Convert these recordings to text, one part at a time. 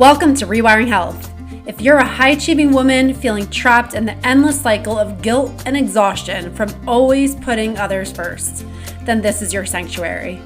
Welcome to Rewiring Health. If you're a high-achieving woman feeling trapped in the endless cycle of guilt and exhaustion from always putting others first, then this is your sanctuary.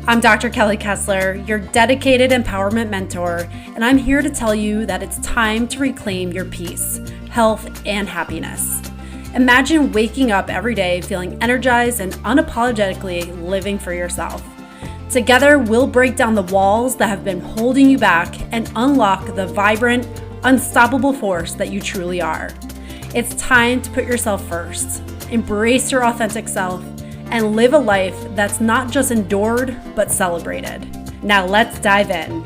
I'm Dr. Kelly Kessler, your dedicated empowerment mentor, and I'm here to tell you that it's time to reclaim your peace, health, and happiness. Imagine waking up every day feeling energized and unapologetically living for yourself. Together, we'll break down the walls that have been holding you back and unlock the vibrant, unstoppable force that you truly are. It's time to put yourself first, embrace your authentic self, and live a life that's not just endured, but celebrated. Now let's dive in.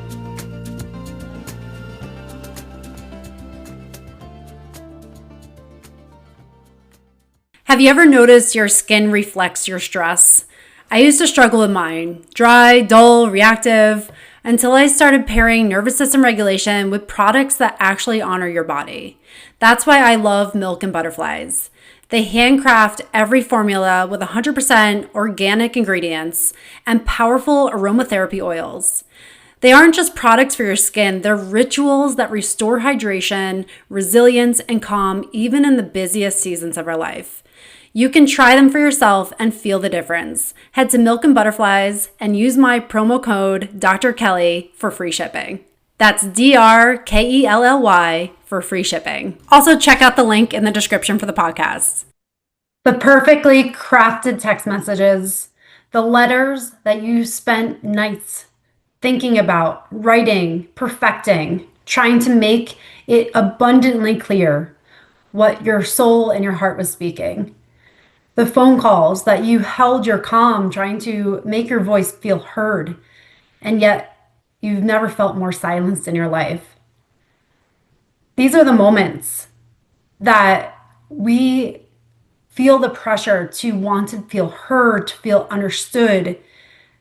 Have you ever noticed your skin reflects your stress? I used to struggle with mine, dry, dull, reactive, until I started pairing nervous system regulation with products that actually honor your body. That's why I love Milk and Butterflies. They handcraft every formula with 100% organic ingredients and powerful aromatherapy oils. They aren't just products for your skin, they're rituals that restore hydration, resilience, and calm even in the busiest seasons of our life. You can try them for yourself and feel the difference. Head to Milk and Butterflies and use my promo code Dr. Kelly for free shipping. That's DRKELLY for free shipping. Also, check out the link in the description for the podcast. The perfectly crafted text messages, the letters that you spent nights thinking about, writing, perfecting, trying to make it abundantly clear what your soul and your heart was speaking. The phone calls that you held your calm, trying to make your voice feel heard, and yet you've never felt more silenced in your life. These are the moments that we feel the pressure to want to feel heard, to feel understood,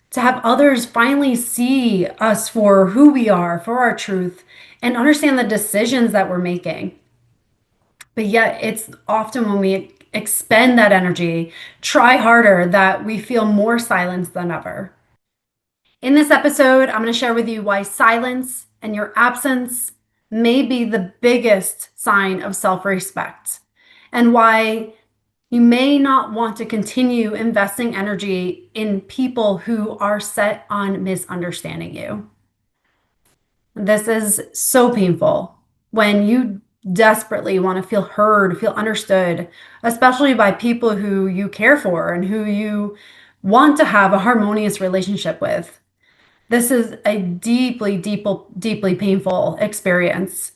to have others finally see us for who we are, for our truth, and understand the decisions that we're making. But yet it's often when we expend that energy, try harder, that we feel more silenced than ever. In this episode, I'm going to share with you why silence and your absence may be the biggest sign of self-respect, and why you may not want to continue investing energy in people who are set on misunderstanding you. This is so painful when you desperately want to feel heard, feel understood, especially by people who you care for and who you want to have a harmonious relationship with. This is a deeply painful experience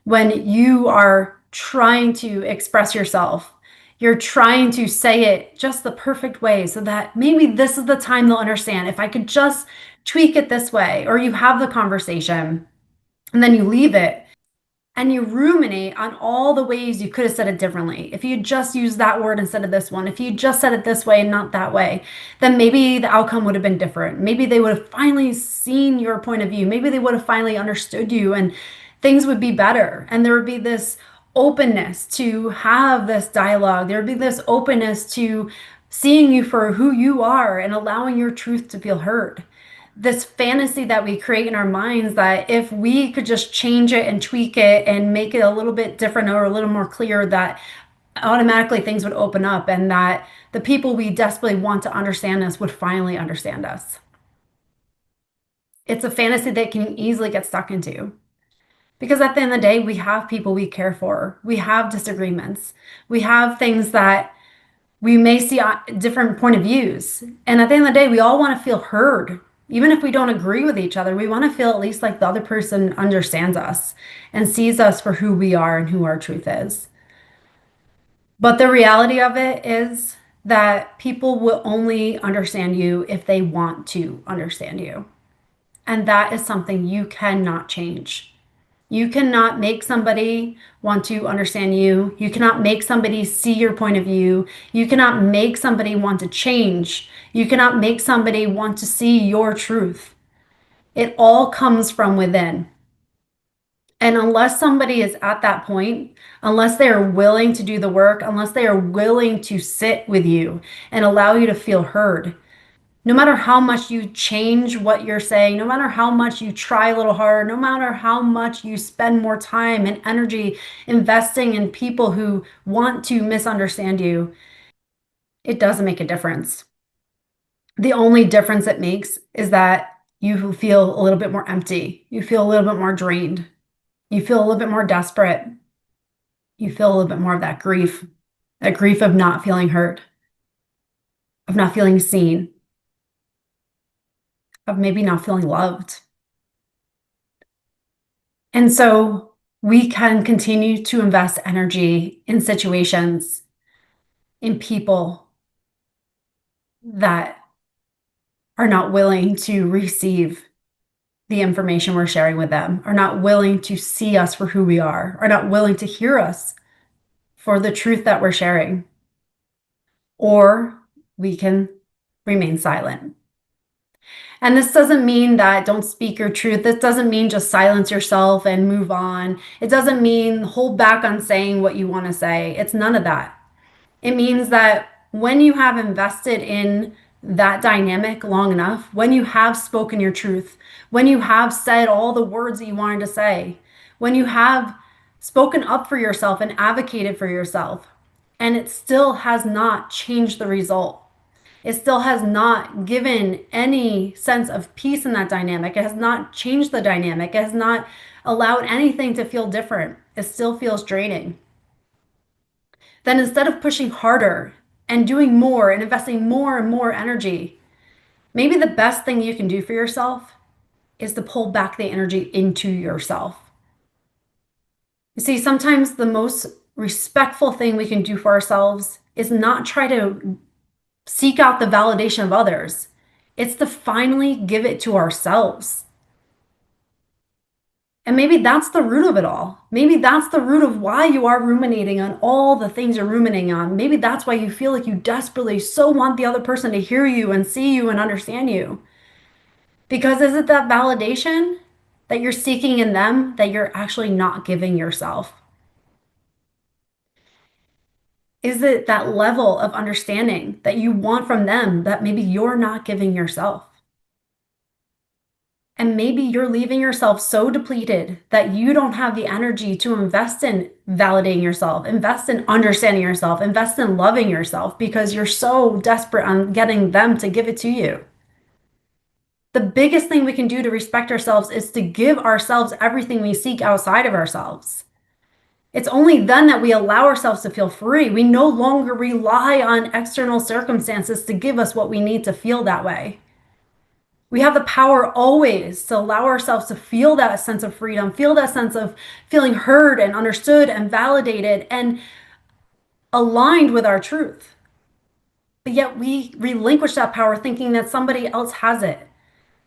when you are trying to express yourself. You're trying to say it just the perfect way so that maybe this is the time they'll understand. If I could just tweak it this way, or you have the conversation and then you leave it and you ruminate on all the ways you could have said it differently. If you just used that word instead of this one, if you just said it this way and not that way, then maybe the outcome would have been different. Maybe they would have finally seen your point of view. Maybe they would have finally understood you and things would be better. And there would be this openness to have this dialogue. There would be this openness to seeing you for who you are and allowing your truth to feel heard. This fantasy that we create in our minds that if we could just change it and tweak it and make it a little bit different or a little more clear, that automatically things would open up and that the people we desperately want to understand us would finally understand us. It's a fantasy that can easily get stuck into. Because at the end of the day, we have people we care for. We have disagreements. We have things that we may see different point of views. And at the end of the day, we all want to feel heard. Even if we don't agree with each other, we want to feel at least like the other person understands us and sees us for who we are and who our truth is. But the reality of it is that people will only understand you if they want to understand you. And that is something you cannot change. You cannot make somebody want to understand you. You cannot make somebody see your point of view. You cannot make somebody want to change. You cannot make somebody want to see your truth. It all comes from within. And unless somebody is at that point, unless they are willing to do the work, unless they are willing to sit with you and allow you to feel heard, No matter how much you change what you're saying, no matter how much you try a little harder, no matter how much you spend more time and energy investing in people who want to misunderstand you, it doesn't make a difference. The only difference it makes is that you feel a little bit more empty. You feel a little bit more drained. You feel a little bit more desperate. You feel a little bit more of that grief of not feeling heard, of not feeling seen, of maybe not feeling loved. And so we can continue to invest energy in situations, in people that are not willing to receive the information we're sharing with them, are not willing to see us for who we are not willing to hear us for the truth that we're sharing. Or we can remain silent. And this doesn't mean that don't speak your truth. This doesn't mean just silence yourself and move on. It doesn't mean hold back on saying what you want to say. It's none of that. It means that when you have invested in that dynamic long enough, when you have spoken your truth, when you have said all the words that you wanted to say, when you have spoken up for yourself and advocated for yourself, and it still has not changed the result, it still has not given any sense of peace in that dynamic. It has not changed the dynamic. It has not allowed anything to feel different. It still feels draining. Then instead of pushing harder and doing more and investing more and more energy, maybe the best thing you can do for yourself is to pull back the energy into yourself. You see, sometimes the most respectful thing we can do for ourselves is not try to seek out the validation of others. It's to finally give it to ourselves. And maybe that's the root of it all. Maybe that's the root of why you are ruminating on all the things you're ruminating on. Maybe that's why you feel like you desperately so want the other person to hear you and see you and understand you. Because is it that validation that you're seeking in them that you're actually not giving yourself? Is it that level of understanding that you want from them that maybe you're not giving yourself? And maybe you're leaving yourself so depleted that you don't have the energy to invest in validating yourself, invest in understanding yourself, invest in loving yourself because you're so desperate on getting them to give it to you. The biggest thing we can do to respect ourselves is to give ourselves everything we seek outside of ourselves. It's only then that we allow ourselves to feel free. We no longer rely on external circumstances to give us what we need to feel that way. We have the power always to allow ourselves to feel that sense of freedom, feel that sense of feeling heard and understood and validated and aligned with our truth. But yet we relinquish that power thinking that somebody else has it.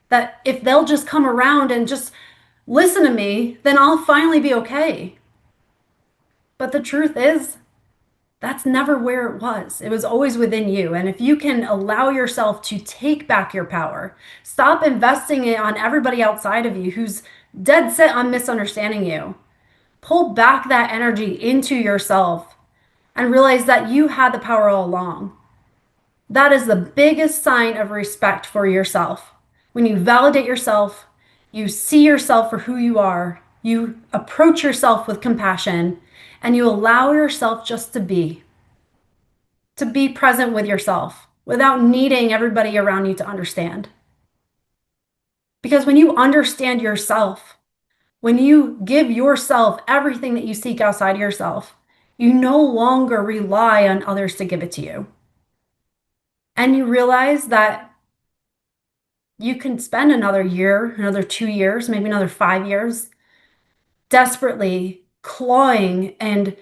That if they'll just come around and just listen to me, then I'll finally be okay. But the truth is, that's never where it was. It was always within you. And if you can allow yourself to take back your power, stop investing it on everybody outside of you who's dead set on misunderstanding you. Pull back that energy into yourself and realize that you had the power all along. That is the biggest sign of respect for yourself. When you validate yourself, you see yourself for who you are, you approach yourself with compassion, and you allow yourself just to be present with yourself without needing everybody around you to understand. Because when you understand yourself, when you give yourself everything that you seek outside yourself, you no longer rely on others to give it to you. And you realize that you can spend another year, another 2 years, maybe another 5 years, desperately clawing and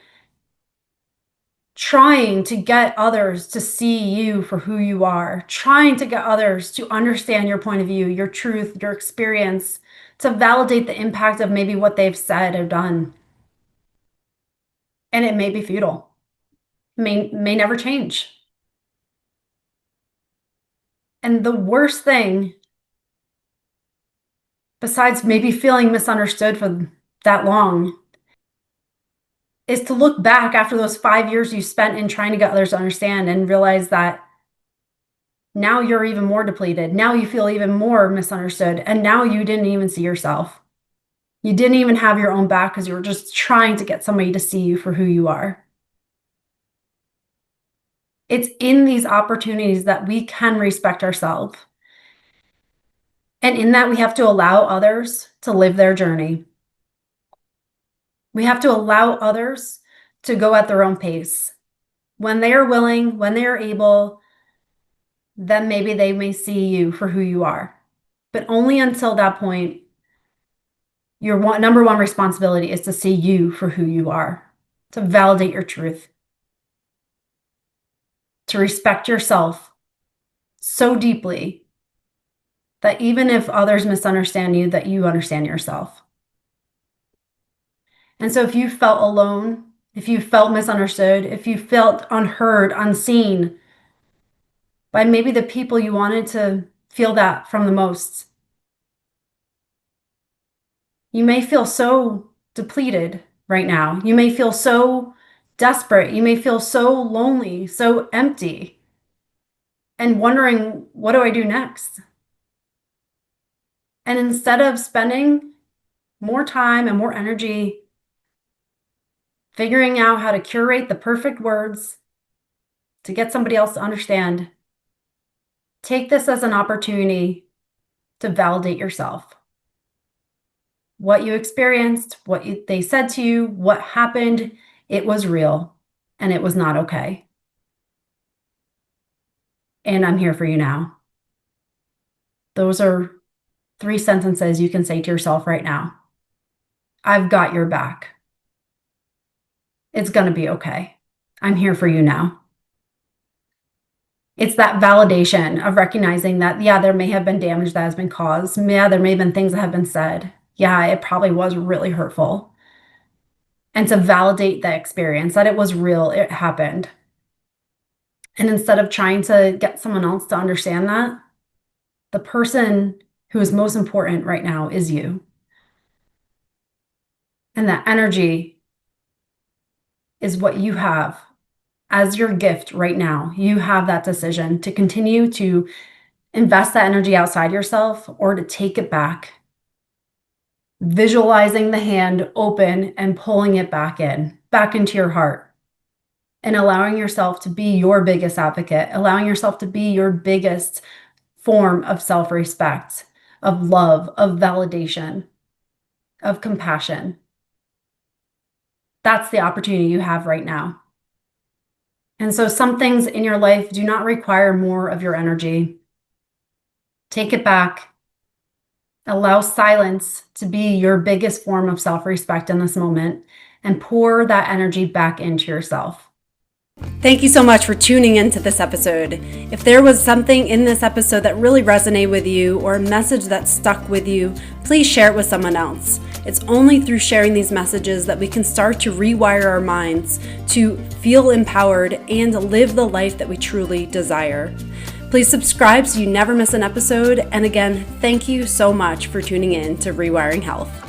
trying to get others to see you for who you are, trying to get others to understand your point of view, your truth, your experience, to validate the impact of maybe what they've said or done. And it may be futile, may never change. And the worst thing, besides maybe feeling misunderstood for that long, is to look back after those 5 years you spent in trying to get others to understand and realize that Now you're even more depleted. Now you feel even more misunderstood. And now you didn't even see yourself. You didn't even have your own back because you were just trying to get somebody to see you for who you are. It's in these opportunities that we can respect ourselves. And in that, we have to allow others to live their journey. We have to allow others to go at their own pace. When they are willing, when they are able, then maybe they may see you for who you are. But only until that point, your number one responsibility is to see you for who you are, to validate your truth, to respect yourself so deeply that even if others misunderstand you, that you understand yourself. And so if you felt alone, if you felt misunderstood, if you felt unheard, unseen by maybe the people you wanted to feel that from the most, you may feel so depleted right now. You may feel so desperate. You may feel so lonely, so empty, and wondering, what do I do next? And instead of spending more time and more energy figuring out how to curate the perfect words to get somebody else to understand, take this as an opportunity to validate yourself. What you experienced, they said to you, what happened, it was real and it was not okay. And I'm here for you now. Those are 3 sentences you can say to yourself right now. I've got your back. It's going to be okay. I'm here for you now. It's that validation of recognizing that, yeah, there may have been damage that has been caused. Yeah, there may have been things that have been said. Yeah, it probably was really hurtful. And to validate the experience, that it was real, it happened. And instead of trying to get someone else to understand that, the person who is most important right now is you. And that energy is what you have as your gift right now. You have that decision to continue to invest that energy outside yourself or to take it back. Visualizing the hand open and pulling it back into your heart, and allowing yourself to be your biggest advocate, allowing yourself to be your biggest form of self-respect, of love, of validation, of compassion. That's the opportunity you have right now. And so some things in your life do not require more of your energy. Take it back. Allow silence to be your biggest form of self-respect in this moment, and pour that energy back into yourself. Thank you so much for tuning into this episode. If there was something in this episode that really resonated with you, or a message that stuck with you, please share it with someone else. It's only through sharing these messages that we can start to rewire our minds to feel empowered and live the life that we truly desire. Please subscribe so you never miss an episode. And again, thank you so much for tuning in to Rewiring Health.